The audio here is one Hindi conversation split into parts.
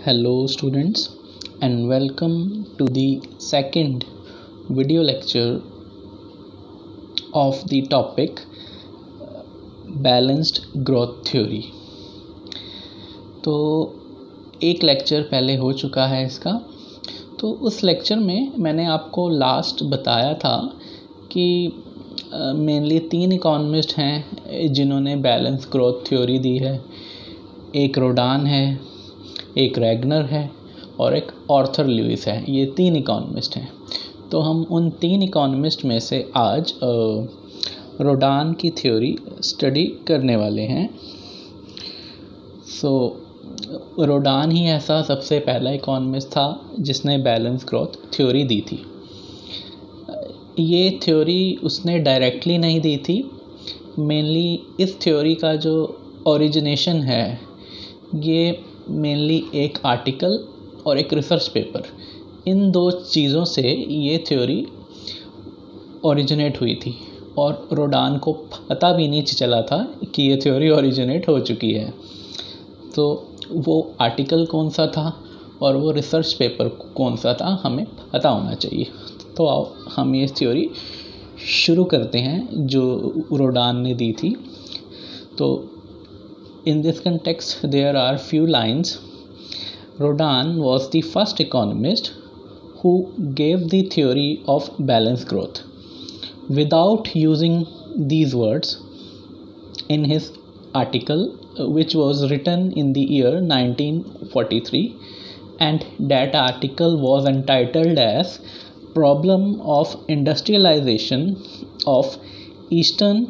Hello students, and welcome to the second video lecture of the topic Balanced Growth Theory। तो एक लेक्चर पहले हो चुका है इसका। तो उस लेक्चर में मैंने आपको लास्ट बताया था कि मेनली 3 इकोनॉमिस्ट हैं जिन्होंने बैलेंस ग्रोथ थ्योरी दी है। एक रोडान है, एक रैगनर है और एक आर्थर लुईस है। ये 3 इकोनॉमिस्ट हैं। तो हम उन 3 इकोनॉमिस्ट में से आज रोडान की थ्योरी स्टडी करने वाले हैं। रोडान ही ऐसा सबसे पहला इकोनॉमिस्ट था जिसने बैलेंस ग्रोथ थ्योरी दी थी। ये थ्योरी उसने डायरेक्टली नहीं दी थी। मेनली इस थ्योरी का जो ओरिजिनेशन है ये मेनली एक आर्टिकल और एक रिसर्च पेपर, इन 2 चीज़ों से ये थ्योरी ओरिजिनेट हुई थी। और रोडान को पता भी नहीं चला था कि ये थ्योरी ओरिजिनेट हो चुकी है। तो वो आर्टिकल कौन सा था और वो रिसर्च पेपर कौन सा था हमें पता होना चाहिए। तो आओ हम ये थ्योरी शुरू करते हैं जो रोडान ने दी थी। तो in this context there are few lines. Rodin was the first economist who gave the theory of balanced growth without using these words in his article, which was written in the year 1943, and that article was entitled as Problem of Industrialization of Eastern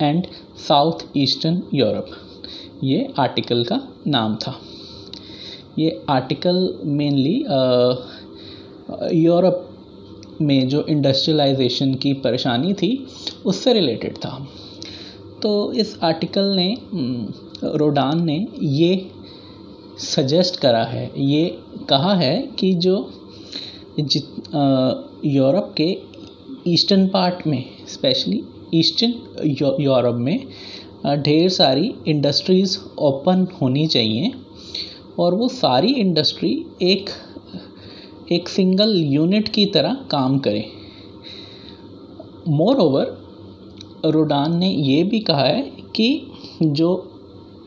and south eastern Europe. ये आर्टिकल का नाम था। ये आर्टिकल मेनली यूरोप में जो इंडस्ट्रियलाइजेशन की परेशानी थी उससे रिलेटेड था। तो इस आर्टिकल ने रोडान ने ये सजेस्ट करा है, ये कहा है कि जो यूरोप के ईस्टर्न पार्ट में, स्पेशली ईस्टर्न यूरोप में ढेर सारी इंडस्ट्रीज़ ओपन होनी चाहिए और वो सारी इंडस्ट्री एक सिंगल यूनिट की तरह काम करे। मोर ओवर रोडान ने ये भी कहा है कि जो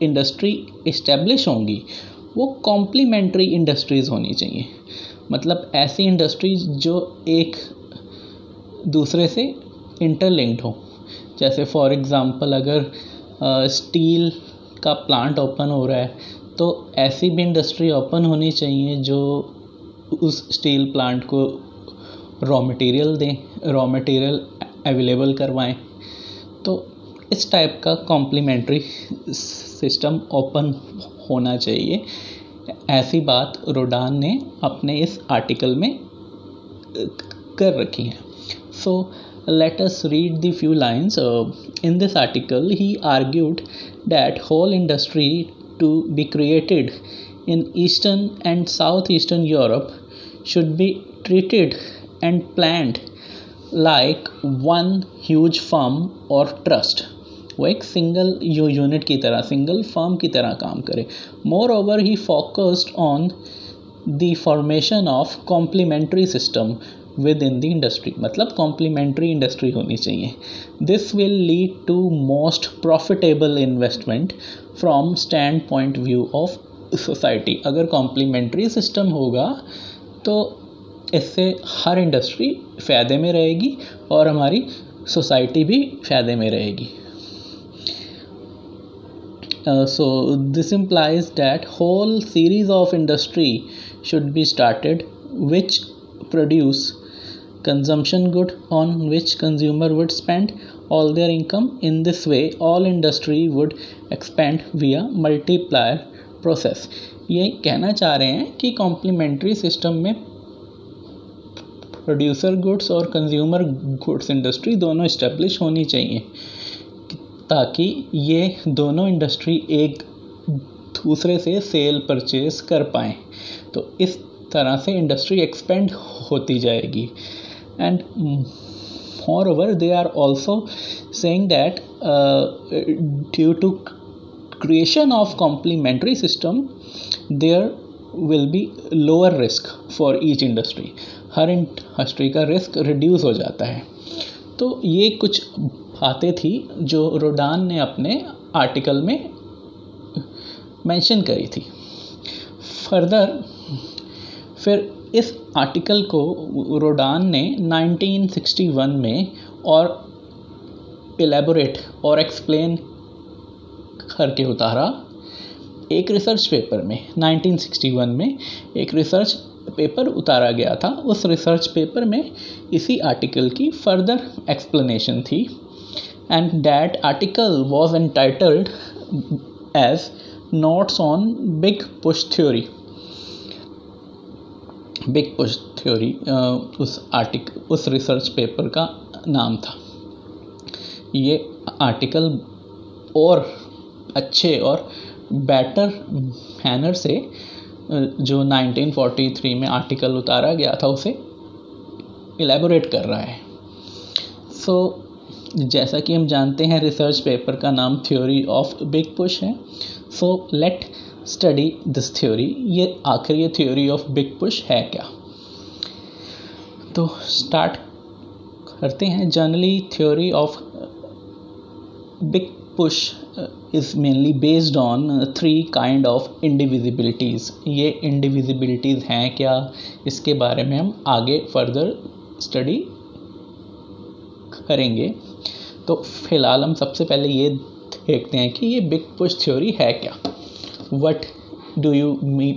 इंडस्ट्री इस्टेब्लिश होंगी वो कॉम्प्लीमेंट्री इंडस्ट्रीज़ होनी चाहिए। मतलब ऐसी इंडस्ट्रीज जो एक दूसरे से इंटरलिंक्ड हो। जैसे फॉर एग्ज़ाम्पल अगर स्टील का प्लांट ओपन हो रहा है तो ऐसी भी इंडस्ट्री ओपन होनी चाहिए जो उस स्टील प्लांट को रॉ मटेरियल दें, रॉ मटेरियल अवेलेबल करवाएं। तो इस टाइप का कॉम्प्लीमेंट्री सिस्टम ओपन होना चाहिए। ऐसी बात रोडान ने अपने इस आर्टिकल में कर रखी है। सो let us read the few lines. In this article he argued that whole industry to be created in Eastern and Southeastern Europe should be treated and planned like one huge firm or trust. वो एक सिंगल यूनिट की तरह, सिंगल फर्म की तरह काम करे। Moreover he focused on the formation of complementary system within the industry. मतलब कॉम्प्लीमेंट्री इंडस्ट्री होनी चाहिए। This will lead to most profitable investment from standpoint view of society. अगर कॉम्प्लीमेंट्री सिस्टम होगा तो इससे हर इंडस्ट्री फ़ायदे में रहेगी और हमारी सोसाइटी भी फ़ायदे में रहेगी। So this implies that whole series of industry should be started which produce consumption good on which consumer would spend all their income. In this way all industry would expand via multiplier process. ये कहना चाह रहे हैं कि कॉम्प्लीमेंट्री सिस्टम में प्रोड्यूसर गुड्स और कंज्यूमर गुड्स इंडस्ट्री दोनों इस्टेब्लिश होनी चाहिए ताकि ये दोनों इंडस्ट्री एक दूसरे से सेल परचेज कर पाएँ। तो इस तरह से इंडस्ट्री एक्सपेंड होती जाएगी। And moreover they are also saying that due to creation of complementary system, there will be lower risk for each industry. Her industry का रिस्क रिड्यूस हो जाता है. तो ये कुछ बातें थी जो रोडान ने अपने आर्टिकल में मेंशन करी थी. फर्दर फिर इस आर्टिकल को रोडान ने 1961 में और इलेबोरेट और एक्सप्लेन करके उतारा एक रिसर्च पेपर में. 1961 में एक रिसर्च पेपर उतारा गया था. उस रिसर्च पेपर में इसी आर्टिकल की फर्दर एक्सप्लेनेशन थी. And that article was entitled as notes on big push theory. Big push theory उस रिसर्च पेपर का नाम था. ये आर्टिकल और अच्छे और बेटर मैनर से जो 1943 में आर्टिकल उतारा गया था उसे इलेबोरेट कर रहा है. सो जैसा कि हम जानते हैं रिसर्च पेपर का नाम थ्योरी ऑफ बिग पुश है. So let study this theory. ये आखिर ये थ्योरी ऑफ बिग पुश है क्या? तो स्टार्ट करते हैं. Generally theory of big push is mainly based on three kind of indivisibilities. ये indivisibilities हैं क्या, इसके बारे में हम आगे फर्दर स्टडी करेंगे. तो फिलहाल हम सबसे पहले ये देखते हैं कि ये बिग पुश थ्योरी है क्या. What do you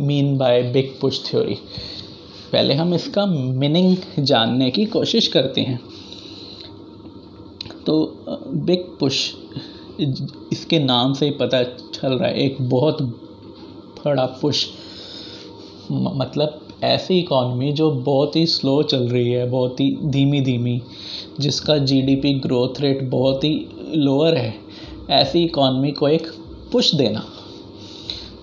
mean by big push theory? पहले हम इसका मीनिंग जानने की कोशिश करते हैं. तो बिग पुश इसके नाम से ही पता चल रहा है एक बहुत बड़ा पुश. मतलब ऐसी इकॉनमी जो बहुत ही स्लो चल रही है, बहुत ही धीमी, जिसका जीडीपी ग्रोथ रेट बहुत ही लोअर है, ऐसी इकॉनमी को एक पुश देना.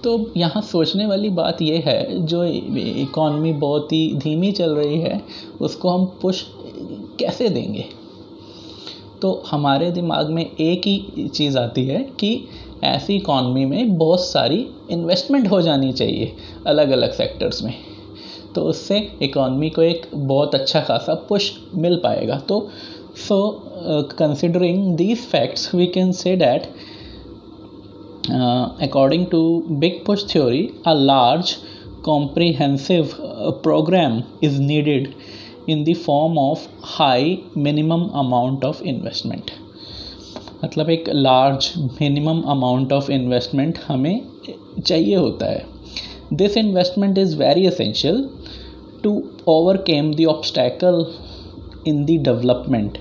तो यहाँ सोचने वाली बात यह है जो इकॉनमी बहुत ही धीमी चल रही है उसको हम पुश कैसे देंगे. तो हमारे दिमाग में एक ही चीज़ आती है कि ऐसी इकॉनमी में बहुत सारी इन्वेस्टमेंट हो जानी चाहिए अलग अलग सेक्टर्स में. तो उससे इकॉनमी को एक बहुत अच्छा खासा पुश मिल पाएगा. तो considering these facts we can say that according to big push theory a large comprehensive program is needed in the form of high minimum amount of investment. मतलब एक large minimum amount of investment हमें चाहिए होता है. This investment is very essential to overcome the obstacle in the development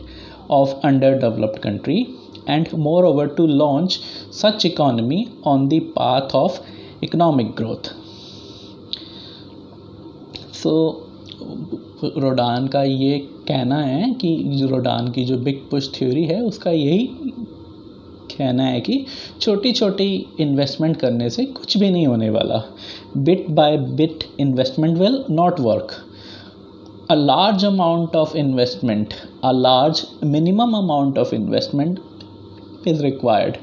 of underdeveloped country and moreover to launch such economy on the path of economic growth. So रोडान का ये कहना है कि रोडान की जो बिग पुश थ्योरी है उसका यही कहना है कि छोटी छोटी इन्वेस्टमेंट करने से कुछ भी नहीं होने वाला. Bit by bit investment will not work. A large amount of investment, a large minimum amount of investment is required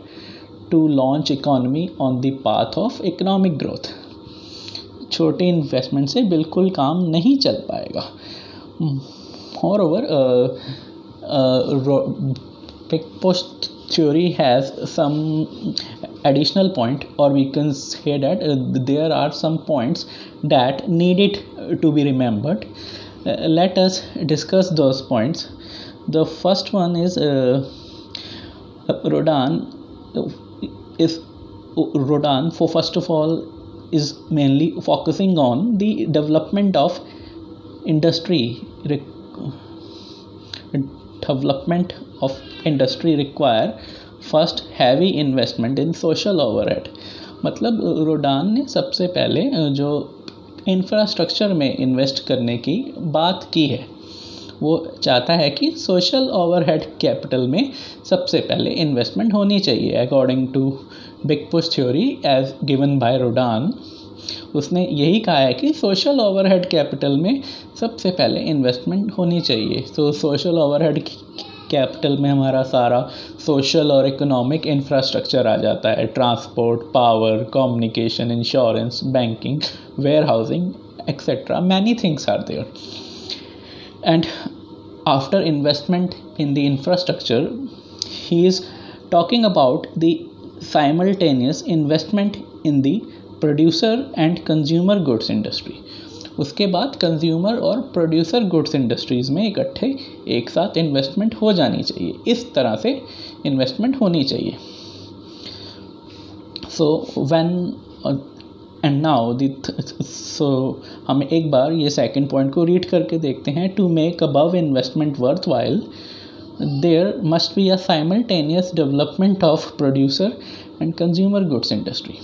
to launch economy on the path of economic growth. छोटे इन्वेस्टमेंट से बिल्कुल काम नहीं चल पाएगा. Moreover, big push theory has some additional point, or we can say that there are some points that needed to be remembered. Let us discuss those points. The first one is Rodan first of all is mainly focusing on the development of industry. Development of industry require first heavy investment in social overhead. मतलब रोडान ने सबसे पहले जो इंफ्रास्ट्रक्चर में इन्वेस्ट करने की बात की है. वो चाहता है कि सोशल ओवरहेड कैपिटल में सबसे पहले इन्वेस्टमेंट होनी चाहिए. According to big push theory as given by Rodan, उसने यही कहा है कि सोशल ओवरहेड कैपिटल में सबसे पहले इन्वेस्टमेंट होनी चाहिए. तो सोशल ओवरहेड कैपिटल में हमारा सारा सोशल और इकोनॉमिक इंफ्रास्ट्रक्चर आ जाता है, transport, power, communication, insurance, banking, warehousing etcetera, many things are there. And after investment in the infrastructure, he is talking about the simultaneous investment in the producer and consumer goods industry. उसके बाद कंज्यूमर और प्रोड्यूसर गुड्स इंडस्ट्रीज़ में इकट्ठे एक साथ इन्वेस्टमेंट हो जानी चाहिए. इस तरह से इन्वेस्टमेंट होनी चाहिए. सो एंड नाउ सो हम एक बार ये सेकंड पॉइंट को रीड करके देखते हैं. To make above investment worthwhile there must be a simultaneous development of producer and consumer goods industry.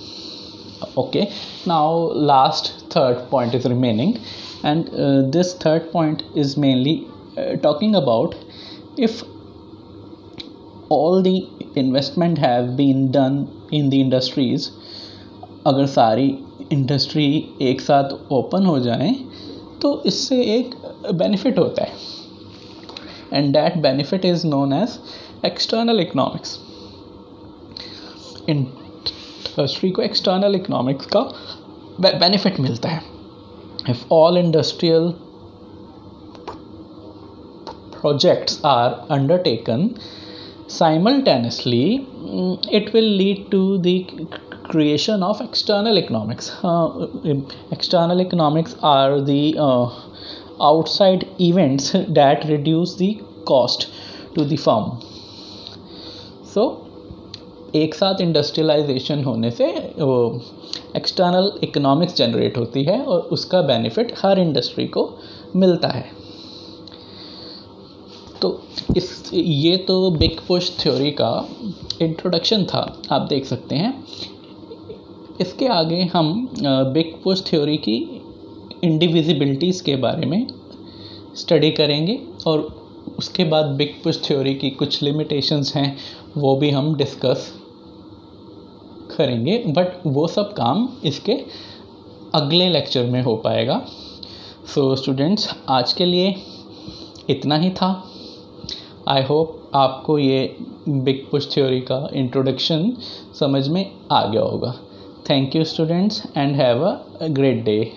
Okay, now last third point is remaining, and this third point is mainly talking about if all the investment have been done in the industries, अगर सारी इंडस्ट्री एक साथ ओपन हो जाए तो इससे एक बेनिफिट होता है, and that benefit is known as external economics. Industry को एक्सटर्नल इकोनॉमिक्स का बेनिफिट मिलता है. If all industrial projects are undertaken simultaneously, it will lead to the creation of external economics. External economics are the outside events that reduce the cost to the firm. So एक साथ इंडस्ट्रियलाइजेशन होने से एक्सटर्नल इकोनॉमिक्स जनरेट होती है और उसका बेनिफिट हर इंडस्ट्री को मिलता है. तो ये तो बिग पुश थ्योरी का इंट्रोडक्शन था, आप देख सकते हैं. इसके आगे हम बिग पुश थ्योरी की इंडिविजिबिलिटीज़ के बारे में स्टडी करेंगे और उसके बाद बिग पुश थ्योरी की कुछ लिमिटेशंस हैं वो भी हम डिस्कस करेंगे, बट वो सब काम इसके अगले लेक्चर में हो पाएगा. सो स्टूडेंट्स, आज के लिए इतना ही था. आई होप आपको ये बिग पुश थ्योरी का इंट्रोडक्शन समझ में आ गया होगा. Thank you students and have a great day.